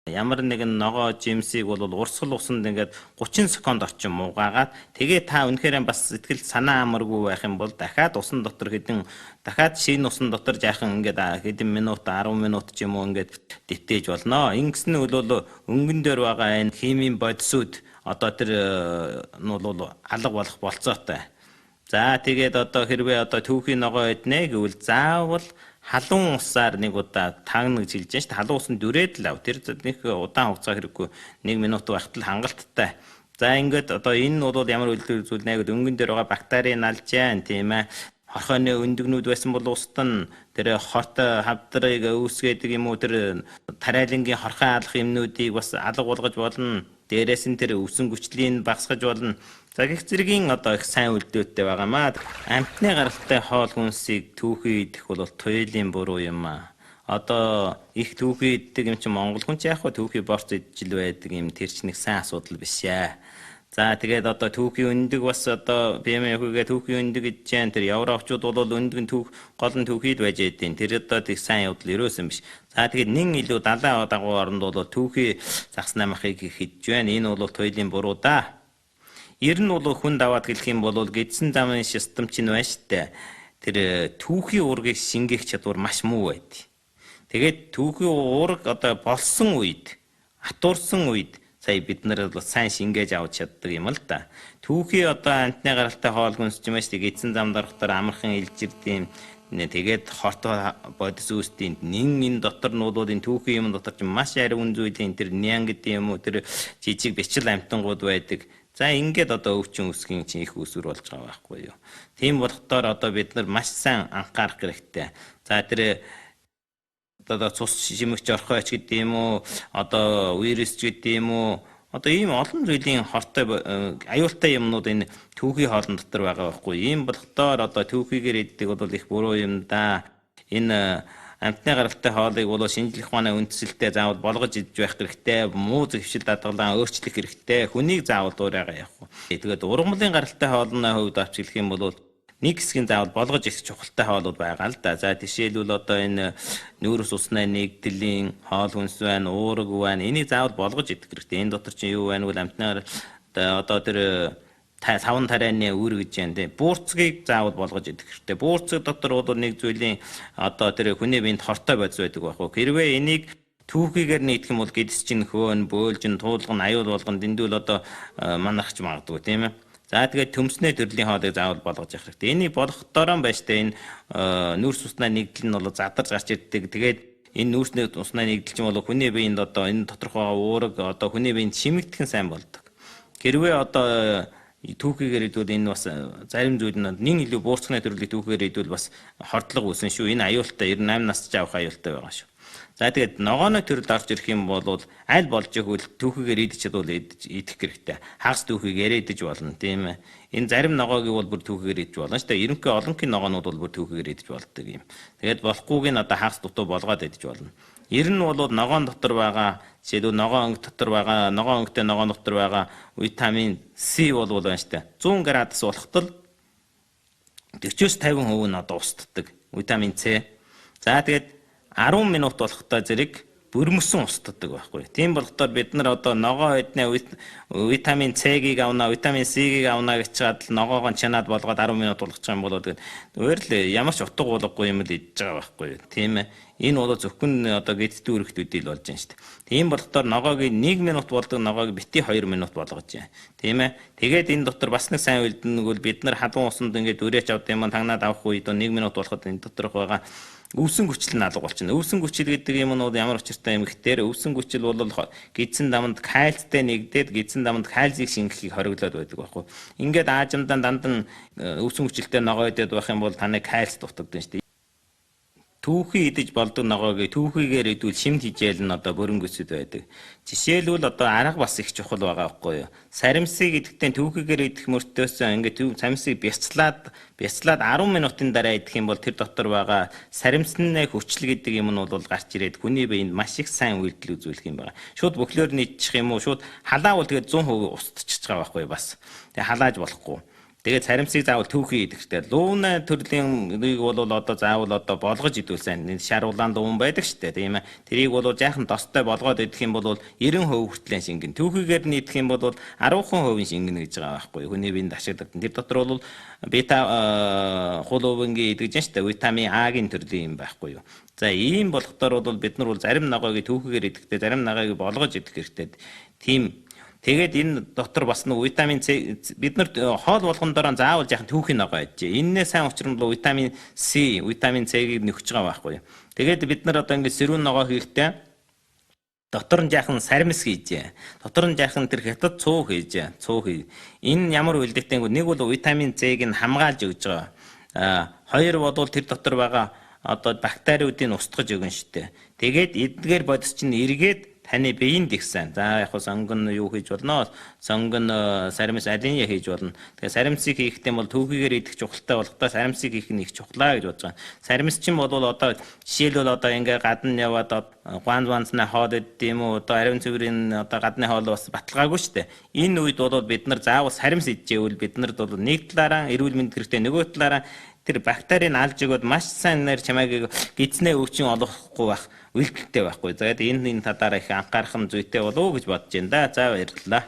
Ямар нэгэн ногоо жимсийг бол урсгал усанд ингээд 30 секунд орчим уугаагаад тэгээ та үнэхээр бас сэтгэл санаа амаргүй байх юм бол дахиад усан дотор дахиад шинэ усан дотор жаахан ингээд хэдэн минут 10 минут ч юм уу ингээд дэвтээж болно. Ингэсэн нь бол өнгөн дээр байгаа энэ химийн бодисууд одоо тэр нь бол алга болох болцоотой. За тэгээд одоо хэрвээ одоо түүхийн ногоо иднэ гэвэл заавал халуун усаар нэг удаа тагна гэж хэлж байна шүү дээ. Халуун усан дүрээд л ав. Тэр нэг удаан хугацаа хэрэггүй 1 минут байхад л хангалттай. За ингээд одоо энэ нь бол ямар үйлдэл зүйл нэ гэдэг өнгөн дээр байгаа бактерийн алж яан тийм ээ. Хорхойны өндөгнүүд байсан бол устан тэр хорт хавдрыг үүсгэдэг юм уу тэр тариалангийн хорхон алах юмнуудыг бас алга болгож болно. Дээрээс нь тэр өвсөн хүчлийн багасгаж болно. За гэх зэргийн одоо их сайн үйлдэлтэй байгаамаа. Амтны гаралтай хоол хүнсийг түүхий идэх бол туйлын буруу юм аа. Одоо их түүхий иддэг юм чи Монгол хүн ч яг хөө түүхий борц идэл байдаг юм тэр ч нэг сайн асуудал биш ээ. За тэгээд одоо түүхий өндөг бас одоо BMF-гээ түүхий өндөг гэж जैन тэр Европчууд бол өндөг нь гол нь түүхийд байж байдیں۔ Тэр одоо тэг сайн явдал ерөөсөн биш. За тэгээд нэн илүү далайн дагуу оронд бол түүхий загснаа махыг хийж байна. Энэ бол туйлын буруу да. Ер нь бол хүн даваад хэлэх юм бол гэдсэн замын систем чинь байна штэ. Тэр түүхий уургийг шингээх чадвар маш муу байд. Тэгээд түүхий уург одоо болсон үед, атуурсан үед сая бид нар бол сайн шингээж авч чаддаг юм л да. Түүхий одоо амтны гаралтай хоол хүнс ч юм ааш гэдсэн зам дарахтаар амархан илж ирдэм. Тэгээд хорто бодис үүсдэм. Энэ дотор нь бол энэ түүхий юм дотор ч маш ариун зүйлийн тэр нян гэдэг юм уу тэр жижиг бичил амтангууд байдаг. За ингээд одоо өвчин үсгийн чинь их үсвэр болж байгаа байхгүй юу. Тийм болохоор одоо бид нар маш сайн анхаарах хэрэгтэй. За тэр одоо цус шимэгч орхойч гэдэг юм уу одоо вирус гэдэг юм уу одоо ийм олон зүйлийн хортой аюултай юмнууд энэ түүхий хоолн дотор байгаа байхгүй ийм болохоор одоо түүхийгээр иддэг бол их буруу юм да энэ амтны гаралтай хоолыг бол шинжлэх ухааны үндсэлтэй заавал болгож идж байх хэрэгтэй муу зэвшил даатгалаа өөрчлөх хэрэгтэй хүнийг заавал дуурайгаа явах. Тэгээд ургамлын гаралтай хоолны хувьд авч хэлэх юм бол нэг хэсгийн заавал болгож их чухалтай хоолууд байгаа л да. За жишээлбэл одоо энэ нүүрс усны нэгдлийн хоол хүнс байна, уураг байна. Энийг заавал болгож идэх хэрэгтэй. Энэ дотор чинь юу байна вэ? Амтны одоо тэр савн тарианы үр гэж байна те. Буурцгийг заавал болгож идэх хэрэгтэй. Буурцэг дотор бол нэг зүйлийн одоо тэр хүний биед хортой бодис байдаг байхгүй. Хэрвээ энийг түүхийгээр нийтэх юм бол гэдс чинь хөөн, бөөлжин, туулган, аюул болгон дэндүүл одоо манахч магадгүй тийм ээ. За тэгээд төмснөө төрлийн хоолыг заавал болгож явах хэрэгтэй. Энийг болгохдороо байж та энэ нүүрс усны нэгдэл нь бол задарч гарч ирдэг. Тэгээд энэ нүүрс усны нэгдэл чинь бол хүний биед одоо энэ тодорхой уураг одоо хүний биед шимэгдэх сайн болдог. Хэрвээ одоо түүхийгээр идвэл энэ бас зарим зүйл нь нэг илүү буурцганы төрлийн түүхийгээр идвэл бас хордлого үүснэ шүү. Энэ аюултай 98 нас ч авах аюултай байгаа шүү. За тэгээд ногооны төрөлд орж ирэх юм бол аль болж игэл түүхийгээр идэж чадвал идэх хэрэгтэй. Хагас түүхийгээр идэж болно тийм ээ. Энэ зарим ногоогийн бол бүр түүхийгээр идэж болно шүү дээ. Ерөнхий олонхын ногоонууд бол бүр түүхийгээр идэж болдог юм. Тэгээд болохгүйг нь одоо хагас дутуу болгоод идэж болно. Ер нь бол ногоон дотор байгаа жишээлбэл ногоон онг дотор байгаа ногоон өнгөтэй ногоон дотор байгаа витамин С бол байна шүү дээ. 100 градус болохтол 40-50% нь одоо устддаг витамин С. За тэгээд 10 минут болохтой зэрэг бүрмөсөн устддаг байхгүй. Тийм болохоор бид нар одоо ногоо иднэ витамин С-ийг авна, витамин С-ийг авна гэж чад ногоогоо чанаад болгоод 10 минут болгочих юм бол тэгээд өөр л ямар ч утга болохгүй юм л идж байгаа байхгүй. Тийм ээ. Энэ бол зөвхөн одоо гэддэг үргэлжлүүлэл болж байна шүү дээ. Тийм болохоор ногоогийн 1 минут болдог ногоог бити 2 минут болгож байна. Тийм ээ. Тэгээд энэ дотор бас нэг сайн үйлдэл нь бид нар халуун усанд ингээд өрөөч авд юм тагнаад авах үед 1 минут болоход энэ доторх байгаа өвсөн хүчил нь алга болчихно. Өвсөн хүчил гэдэг юм нь ямар учиртай юм гэхээр өвсөн хүчил бол гидсэн даманд кальцтэй нэгдээд гидсэн даманд кальцийг шингэхийг хориглоод байдаг байхгүй. Ингээд аажимдаа дандан өвсөн хүчилтэй ногоо идээд байх юм бол таны кальц дутагдана шүү дээ. Түүхий идэж болдог ногоог түүхийгээр идвэл шимт хижээл нь одоо бөрөнгөсөд байдаг. Жишээлбэл одоо арга бас их чухал байгаа байхгүй юу? Саримсыг идэхдээ түүхийгээр идэх мөртөөс ингээд саримсыг бяцлаад 10 минутын дараа идэх юм бол тэр дотор байгаа саримсны хүчил гэдэг юм нь бол гарч ирээд хүний биед маш их сайн үйлдэл үзүүлэх юм байна. Шууд бөглөөр нийцчих юм уу? Шууд халаавал тэгээд 100% устчих байгаа байхгүй юу бас. Тэгээ халааж болохгүй. Тэгээд саримсыг заавал түүхий идэх хэрэгтэй. Лууна төрлийн бол одоо заавал одоо болгож идвэл сайн. Шар улаан луун байдаг шүү дээ. Тийм ээ. Тэрийг бол жаахан тостой болгоод идэх юм бол 90% хүртэл шингэн. Түүхийгээр нь идэх юм бол 10% шингэн гэж байгаа байхгүй. Хүний биед ашигладаг. Тэр дотор бол бета хулуувингийн идэж шүү дээ. Витамин А-гийн төрлийн юм байхгүй юу. За ийм болохдоор бол бид нар бол зарим ногоог түүхийгээр идэхдээ зарим ногоог болгож идэх хэрэгтэй. Тийм. Тэгээд энэ дотор бас нэг витамин С бид нар хоол болгондоор заавал яхан түүхийн ногоо идэж. Эннээ сайн учир нь витамин С, витамин С-ийг нөхөж байгаа байхгүй. Тэгээд бид нар одоо ингэ сэрүүн ногоо хийхдээ дотор нь яхан саримс хийж. Дотор нь яхан тэр хятад цуу хийж. Цуу хий. Энэ ямар үйлдэгтэй нэг бол витамин С-г нь хамгаалж өгж байгаа. Хоёр бол тэр дотор байгаа одоо бактериудыг устгаж өгнө штэ. Тэгээд эдгээр бодис чинь эргээд таны биеинд ихсэн. За яг хөө сонгон юу хийж болно? Сонгон саримс алиня хийж болно. Тэгээ саримсыг хийхдээ бол түүхийгээр идэх чухалтай болохдоо саримсыг хийх нь их чухлаа гэж бодож байгаа. Саримс чинь бол одоо жишээлбэл одоо ингээ гадна яваад гуанзна хоол идэм үү? Одоо ариун цэврийн одоо гадны хоол бас баталгаагүй шүү дээ. Энэ үед бол бид нар заавал саримс идчихвэл бид нарт бол нэг талаараа эрүүл мэнд хэрэгтэй, нөгөө талаараа тэр бактерийг алж өгөөд маш сайн нэр чамайг гидснээ өвчин олохгүй байх үйлдэлтэй байхгүй. За энэ талаараа их анхаарах нь зүйтэй болов уу гэж бодож байна да. За баярлалаа.